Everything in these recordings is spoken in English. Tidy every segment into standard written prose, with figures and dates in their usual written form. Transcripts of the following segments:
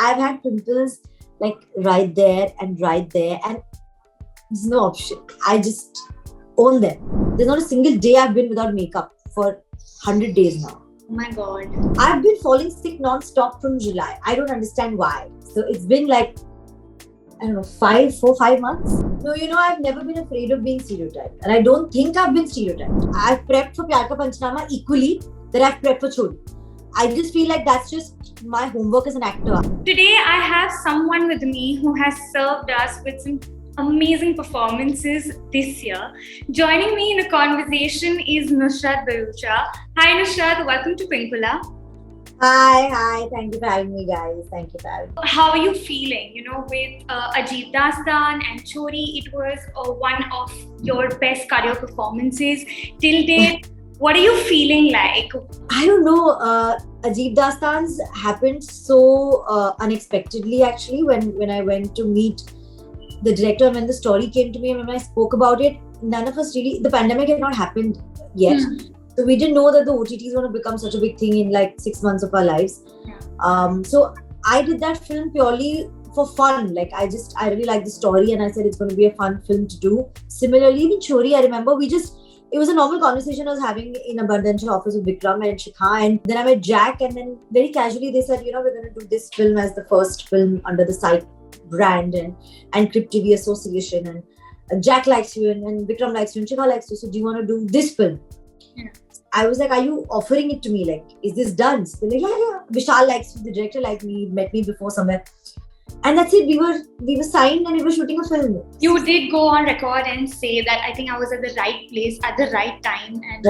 I've had pimples like right there, and there's no option. I just own them. There's not a single day I've been without makeup for 100 days now. Oh my God. I've been falling sick non-stop from July. I don't understand why. So it's been like, I don't know, 5 months. No, I've never been afraid of being stereotyped. And I don't think I've been stereotyped. I've prepped for Pyar Ka Panchnama equally that I've prepped for Chori. I just feel like that's just my homework as an actor. Today I have someone with me who has served us with some amazing performances this year. Joining me in a conversation is Nusrat Bharucha. Hi Nusrat, welcome to Pinkula. Hi. Thank you for having me, guys. Thank you for having me. How are you feeling? With Ajeeb Dastan and Chori, it was one of your best career performances till date. What are you feeling like? I don't know. Ajeeb Dastan's happened so unexpectedly, actually, when I went to meet the director and when the story came to me and when I spoke about it. None of us really, the pandemic had not happened yet. So we didn't know that the OTT is going to become such a big thing in like 6 months of our lives. So I did that film purely for fun. Like I really liked the story and I said it's going to be a fun film to do. Similarly, with Chori, I remember it was a normal conversation I was having in a Bandhancha office with Vikram and Shikha, and then I met Jack, and then very casually they said, we're going to do this film as the first film under the Site brand and Crypt TV association, and Jack likes you and Vikram likes you and Shikha likes you, so do you want to do this film? I was like, are you offering it to me? Like, is this done? So they're like, yeah. Vishal likes you, the director liked me, met me before somewhere. And that's it. We were signed and we were shooting a film. You did go on record and say that I think I was at the right place at the right time and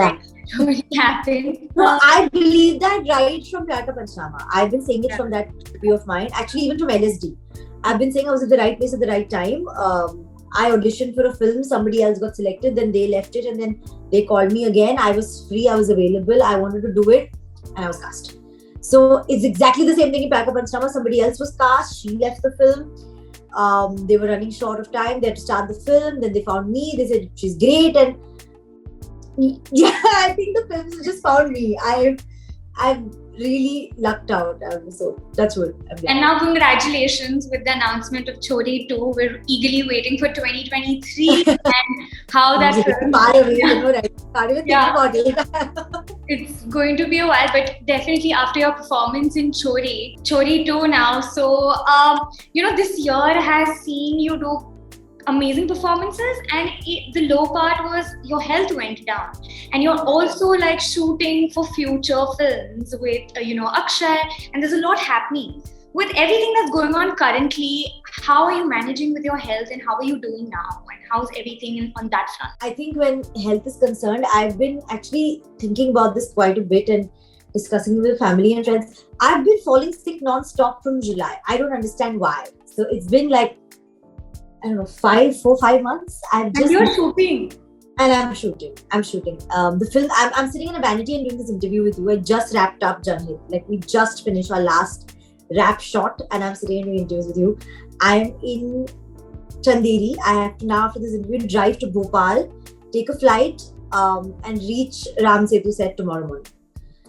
it happened. No, I believe that right from Pyar Ka Panchnama. I've been saying it from that view of mine. Actually, even from LSD. I've been saying I was at the right place at the right time. I auditioned for a film, somebody else got selected, then they left it and then they called me again. I was free, I was available, I wanted to do it and I was cast. So it's exactly the same thing in Pyar Ka Panchnama. Somebody else was cast, she left the film. They were running short of time, they had to start the film, then they found me, they said she's great, and yeah, I think the films just found me. I've really lucked out, so that's what I'm glad. And now congratulations with the announcement of Chori 2. We're eagerly waiting for 2023 and how that film... Far away, right? Can't even think about it. It's going to be a while, but definitely after your performance in Chori 2 now. So, this year has seen you do amazing performances, and the low part was your health went down, and you're also like shooting for future films with Akshay, and there's a lot happening. With everything that's going on currently, how are you managing with your health and how are you doing now, and how's everything on that front? I think when health is concerned, I've been actually thinking about this quite a bit and discussing with family and friends. I've been falling sick non-stop from July. I don't understand why. So it's been like, I don't know, 5 months. And you're shooting. And I'm shooting. The film, I'm sitting in a vanity and doing this interview with you. I just wrapped up Janhit. Like, we just finished our last wrap shot and I'm sitting and doing interviews with you. I'm in Chanderi. I have to now, after this interview, drive to Bhopal, take a flight and reach Ram Setu set tomorrow morning.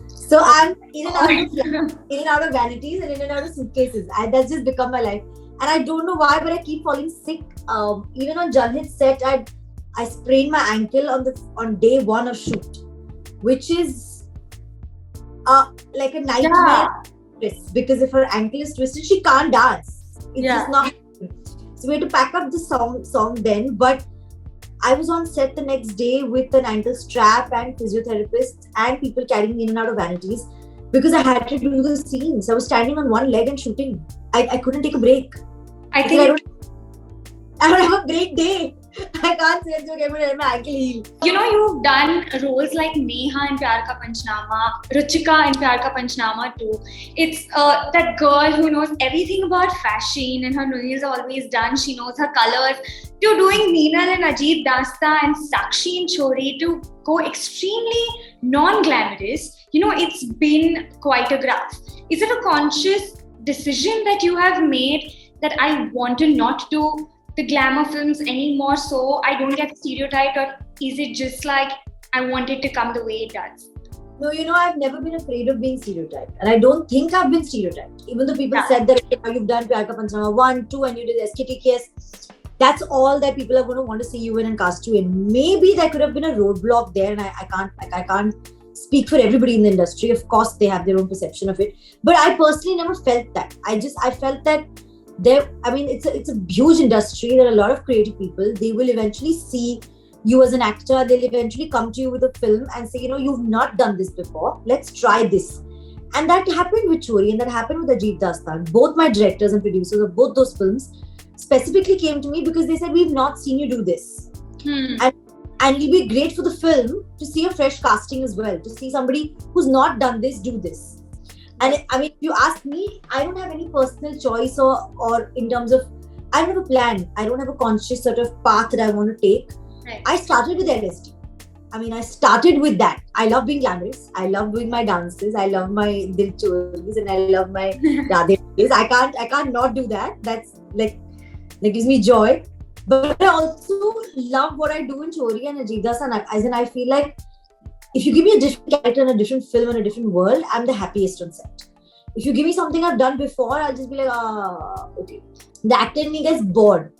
So I'm in and out of vanities and in and out of suitcases. That's just become my life. And I don't know why, but I keep falling sick. Even on Janhit set, I sprained my ankle on day 1 of shoot, which is like a nightmare twist, because if her ankle is twisted, she can't dance. It's just not. So we had to pack up the song then. But I was on set the next day with an ankle strap and physiotherapists and people carrying me in and out of vanities because I had to do the scenes. I was standing on one leg and shooting. I couldn't take a break. I don't have a break day. I can't say it's okay, but my ankle heel. You've done roles like Neha in Pyar Ka Panchnama, Ruchika in Pyar Ka Panchnama too. It's that girl who knows everything about fashion and her nails are always done. She knows her colors. You're doing Meenal and Ajeeb Dastan and Sakshi in Chori to go extremely non-glamorous. It's been quite a graph. Is it a conscious decision that you have made that I want to not do the glamour films anymore so I don't get stereotyped, or is it just like I want it to come the way it does? No, I've never been afraid of being stereotyped. And I don't think I've been stereotyped. Even though people Yeah. said that you've done Pyar Ka Panchnama 1, 2 and you did SKTKS. That's all that people are going to want to see you in and cast you in. Maybe there could have been a roadblock there, and I can't speak for everybody in the industry. Of course, they have their own perception of it. But I personally never felt that. I felt that it's a huge industry. There are a lot of creative people. They will eventually see you as an actor. They'll eventually come to you with a film and say, you've not done this before. Let's try this. And that happened with Chori, and that happened with Ajit Dastan. Both my directors and producers of both those films specifically came to me because they said, we've not seen you do this. And it'll be great for the film to see a fresh casting as well, to see somebody who's not done this do this. And if you ask me, I don't have any personal choice or in terms of, I don't have a plan. I don't have a conscious sort of path that I want to take. Right. I started with LSD. I started with that. I love being glamorous. I love doing my dances. I love my Dil Choris and I love my Radhe. I can't not do that. That's that gives me joy. But I also love what I do in Chori and Ajit Dastan. As in, I feel like if you give me a different character in a different film and a different world, I'm the happiest on set. If you give me something I've done before, I'll just be like, okay. The actor in me gets bored.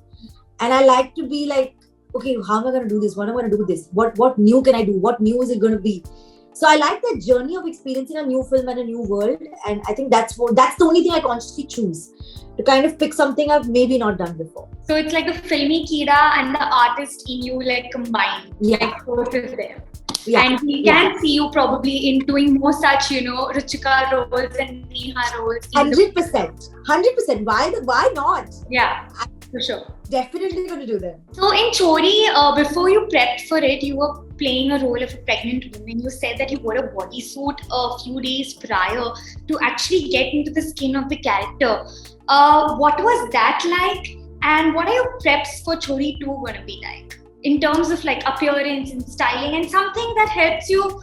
And I like to be like, okay, how am I going to do this? What am I going to do with this? What new can I do? What new is it going to be? So I like that journey of experiencing a new film and a new world. And I think that's the only thing I consciously choose. To kind of pick something I've maybe not done before. So it's like the filmy Kira and the artist in you combined. Yeah. Both is there. Yeah. And we can see you probably in doing more such, Ruchika roles and Neha roles. 100%. Why not? Yeah, for sure. Definitely going to do that. So in Chori, before you prepped for it, you were playing a role of a pregnant woman. You said that you wore a bodysuit a few days prior to actually get into the skin of the character. What was that like? And what are your preps for Chori 2 going to be like? In terms of appearance and styling and something that helps you,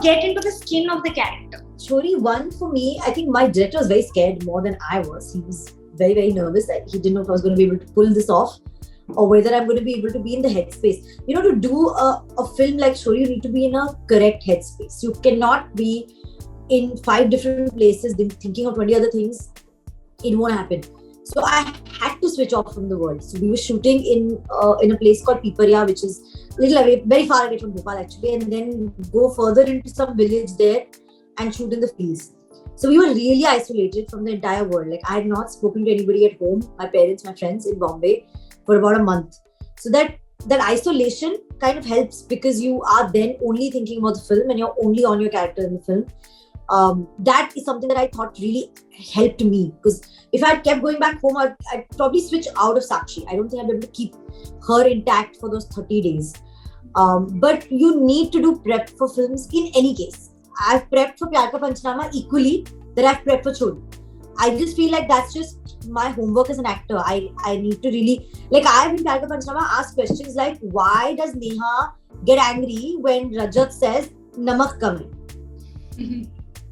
get into the skin of the character. Chori 1 for me, I think my director was very scared more than I was. He was very, very nervous that he didn't know if I was going to be able to pull this off or whether I'm going to be able to be in the headspace. To do a film like Chori, you need to be in a correct headspace. You cannot be in 5 different places thinking of 20 other things. It won't happen. So I had to switch off from the world. So we were shooting in a place called Piparia, which is a little away, very far away from Bhopal actually, and then go further into some village there and shoot in the fields. So we were really isolated from the entire world. I had not spoken to anybody at home, my parents, my friends in Bombay for about a month. So that isolation kind of helps because you are then only thinking about the film and you're only on your character in the film. That is something that I thought really helped me, because if I had kept going back home, I'd probably switch out of Sakshi. I don't think I'd be able to keep her intact for those 30 days. But you need to do prep for films in any case. I've prepped for Pyar Ka Panchnama equally that I've prepped for Chori. I just feel like that's just my homework as an actor. I need to really, I have in Pyar Ka Panchnama asked questions like, why does Neha get angry when Rajat says namak kam hai?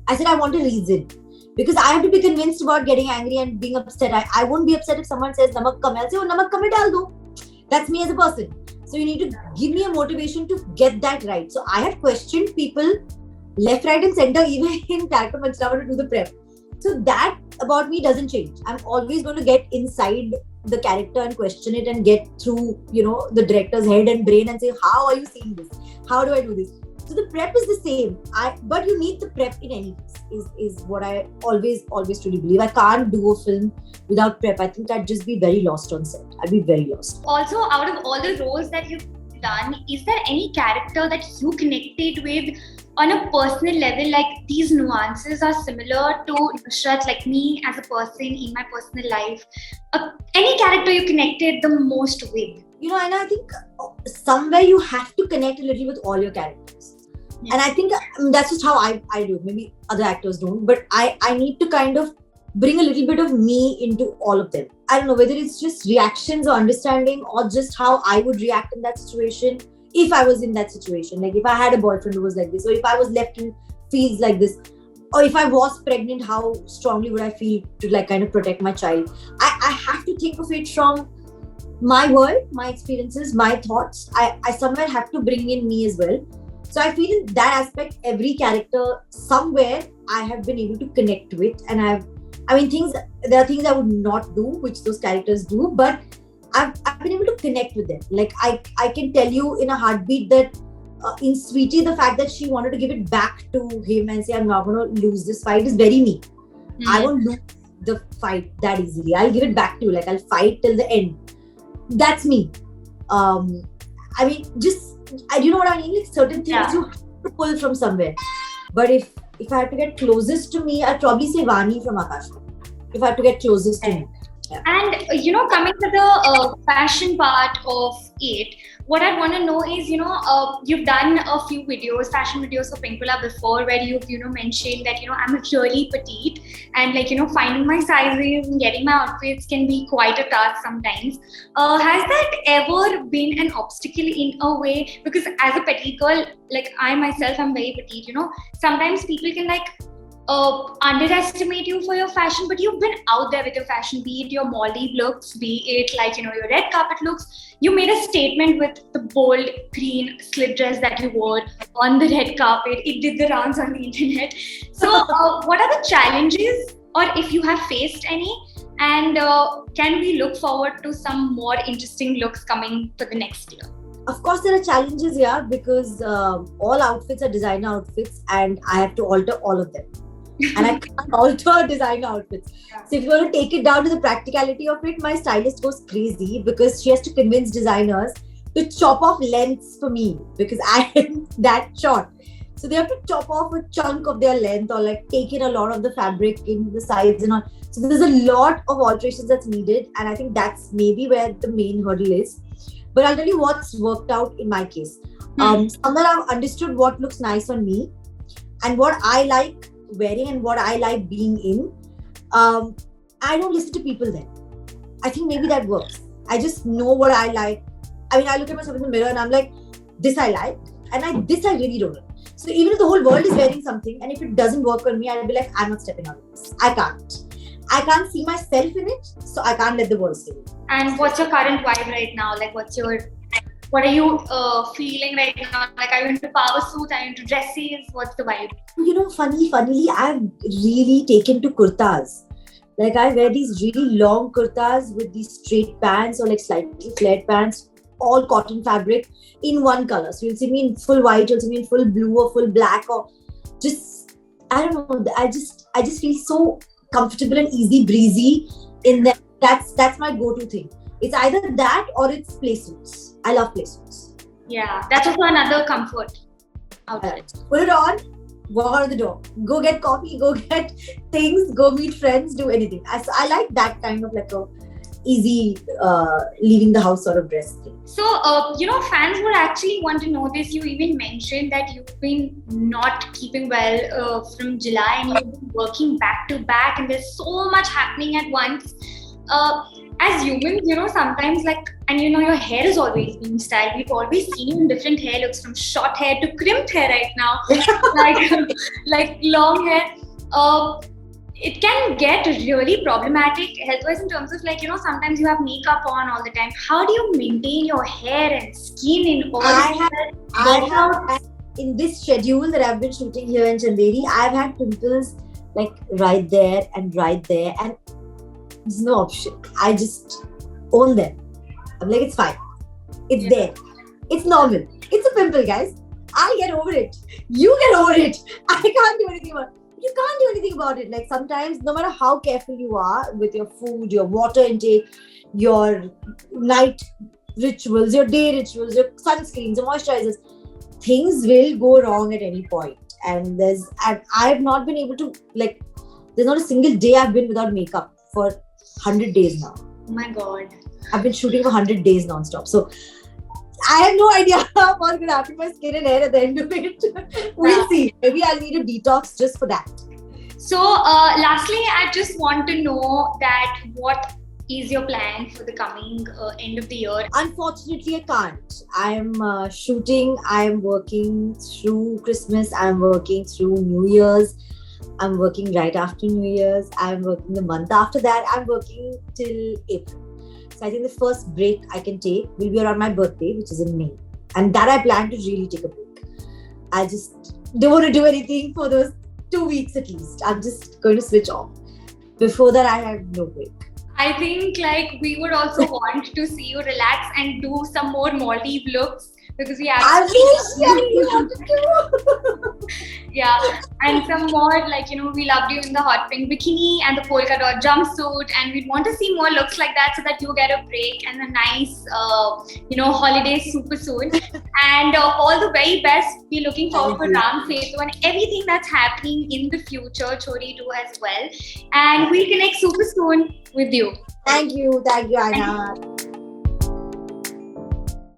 I said, I want a reason. Because I have to be convinced about getting angry and being upset. I won't be upset if someone says namak kam hai. I'll say, oh, namak kam hai dal do. That's me as a person. So you need to give me a motivation to get that right. So I have questioned people left, right and center, even in Pyar Ka Panchnama to do the prep. So that about me doesn't change. I'm always going to get inside the character and question it and get through, the director's head and brain and say, how are you seeing this? How do I do this? So the prep is the same. But you need the prep in any case, is what I always truly believe. I can't do a film without prep. I think I'd just be very lost on set. I'd be very lost. Also, out of all the roles that you've done, is there any character that you connected with on a personal level, like these nuances are similar to Nusrat, like me as a person in my personal life? Any character you connected the most with? And I think somewhere you have to connect a little with all your characters. Yeah. And I think that's just how I do. Maybe other actors don't, but I need to kind of bring a little bit of me into all of them. I don't know whether it's just reactions or understanding or just how I would react in that situation. If I was in that situation, like if I had a boyfriend who was like this, or if I was left in fields like this, or if I was pregnant, how strongly would I feel to kind of protect my child? I have to think of it from my world, my experiences, my thoughts. I somewhere have to bring in me as well. So I feel in that aspect, every character somewhere I have been able to connect with, and there are things I would not do, which those characters do, but I've been able to connect with them. Like I can tell you in a heartbeat that in Sweetie, the fact that she wanted to give it back to him and say, I'm not going to lose this fight is very me. I won't lose the fight that easily. I'll give it back to you. Like I'll fight till the end. That's me. You know what I mean? Like certain things you have to pull from somewhere. But if I had to get closest to me, I'd probably say Vani from Akash. If I had to get closest to me. Yeah. And coming to the fashion part of it, what I want to know is, you've done a few videos, fashion videos for Pinkula before, where you've, mentioned that, I'm really petite, and finding my sizes and getting my outfits can be quite a task sometimes. Has that ever been an obstacle in a way? Because as a petite girl, like I myself am very petite, sometimes people can underestimate you for your fashion, but you've been out there with your fashion, be it your Molly looks, be it your red carpet looks. You made a statement with the bold green slip dress that you wore on the red carpet. It did the rounds on the internet. So what are the challenges, or if you have faced any, and can we look forward to some more interesting looks coming for the next year? Of course, there are challenges here because all outfits are designer outfits and I have to alter all of them. And I can't alter designer outfits. So if you want to take it down to the practicality of it, my stylist goes crazy because she has to convince designers to chop off lengths for me because I am that short. So they have to chop off a chunk of their length or take in a lot of the fabric in the sides and all. So there's a lot of alterations that's needed, and I think that's maybe where the main hurdle is. But I'll tell you what's worked out in my case. Somewhere I've understood what looks nice on me and what I like wearing and what I like being in. I don't listen to people then. I think maybe that works. I just know what I like. I mean, I look at myself in the mirror and I'm like, this I like, and this I really don't like. So even if the whole world is wearing something and if it doesn't work on me, I'll be like, I'm not stepping out of this. I can't see myself in it, so I can't let the world see it. And what's your current vibe right now? What are you feeling right now? Are you into power suits? Are you into dresses? What's the vibe? Funnily, I've really taken to kurtas. I wear these really long kurtas with these straight pants or slightly flared pants, all cotton fabric in one color. So you'll see me in full white, you'll see me in full blue or full black, or just, I don't know. I just feel so comfortable and easy breezy in that. That's my go-to thing. It's either that or it's play suits. I love play suits. Yeah, that's also another comfort outfit. Put it on, walk out of the door. Go get coffee, go get things, go meet friends, do anything. I like that kind of a easy leaving the house sort of dress thing. So, fans would actually want to know this. You even mentioned that you've been not keeping well from July and you've been working back to back and there's so much happening at once. As humans, sometimes your hair is always being styled. We've always seen you in different hair looks, from short hair to crimped hair right now, like long hair. It can get really problematic health-wise in terms of sometimes you have makeup on all the time. How do you maintain your hair and skin in all I have in this schedule that I've been shooting here in Chanderi, I've had pimples right there, and there's no option. I just own them. I'm like, it's fine. It's there. It's normal. It's a pimple, guys. I'll get over it. You get over it. I can't do anything about it. You can't do anything about it. Sometimes, no matter how careful you are with your food, your water intake, your night rituals, your day rituals, your sunscreens, your moisturizers, things will go wrong at any point. And I've not been able to, there's not a single day I've been without makeup for 100 days now. Oh my God. I've been shooting for 100 days non-stop. So I have no idea what's going to happen to my skin and hair at the end of it. We'll see. Maybe I'll need a detox just for that. So lastly, I just want to know that what is your plan for the coming end of the year? Unfortunately, I can't. I'm shooting. I'm working through Christmas. I'm working through New Year's. I'm working right after New Year's. I'm working the month after that. I'm working till April. So I think the first break I can take will be around my birthday, which is in May. And that I plan to really take a break. I just don't want to do anything for those 2 weeks at least. I'm just going to switch off. Before that, I had no break. I think like we would also want to see you relax and do some more Maldives looks because we I actually wish you wanted to. yeah, and some more like we loved you in the hot pink bikini and the polka dot jumpsuit, and we'd want to see more looks like that so that you get a break and a nice holiday super soon. And all the very best. We're looking forward for Ram Setu and everything that's happening in the future, Chori 2 as well. And we'll connect super soon with you. Thank you, Aina.